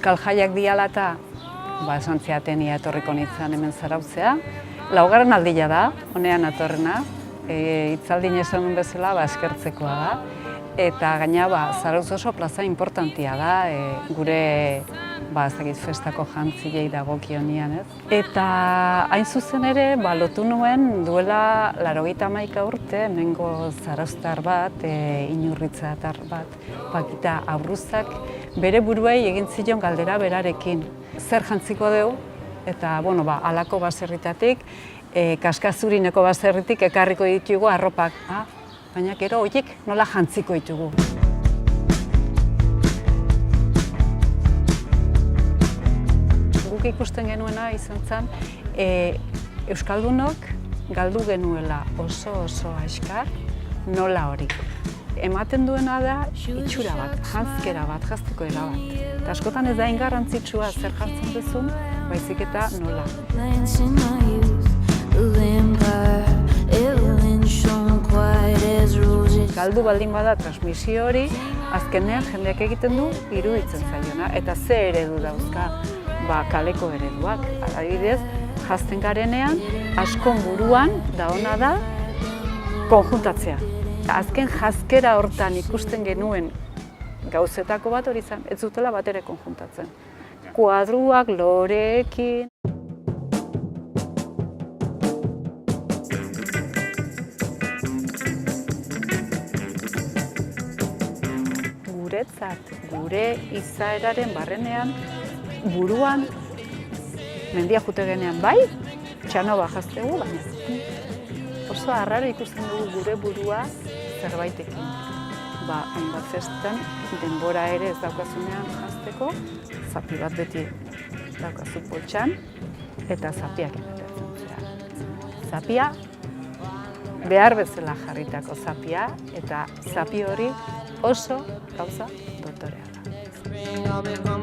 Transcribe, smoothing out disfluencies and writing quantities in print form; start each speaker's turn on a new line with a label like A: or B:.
A: Euskal Jaiak diala eta esan ziaten ia etorriko nintzen hemen zarautzea. Laugarren aldia da, honean atorrena, hitzaldin esan bezala eskertzekoa da. Eta gaina Zarautz oso plaza importantia da, gure festako jantzilei dagokionean, ez? Eta hain zuzen ere, lotu nuen duela 91 urte, hemengo zarauztar bat, inurritzatar bat, Pakita Abruzak, bere buruei egin zion galdera berarekin. Zer jantziko dugu? Eta, halako baserritatik, Kaskazurineko baserritik ekarriko ditugu arropak. Baina gero horiek nola jantziko ditugu. Guk ikusten genuena izan zen, Euskaldunok galdu genuela oso azkar nola hori. Ematen duena da itxura bat, janzkera bat, jaztekoela bat. Eta askotan ez da garrantzitsua zer jartzen duzun, baizik eta nola. Galdu baldin bada transmisio hori, azkenean jendeak egiten du iruditzen zaiona. Eta ze eredu dauzka, kaleko ereduak. Adibidez, jazten garenean, askon buruan da ona da konjuntatzea. Azken jazkera hortan ikusten genuen gauzetako bat hori zen, ez zutela bat ere konjuntatzen. Kuadruak, loreekin. Guretzat, gure izaeraren barrenean, buruan, mendia jute genean bai, txano jaztegu, baina oso arraro ikusten dugu gure burua zerbaitekin. Hainbat festan, denbora ere ez daukazunean jazteko, zapi bat beti daukazu poltsan, eta zapiak ematen zera. Zapia, behar bezala jarritako zapia, eta zapi hori oso gauza dotorea da.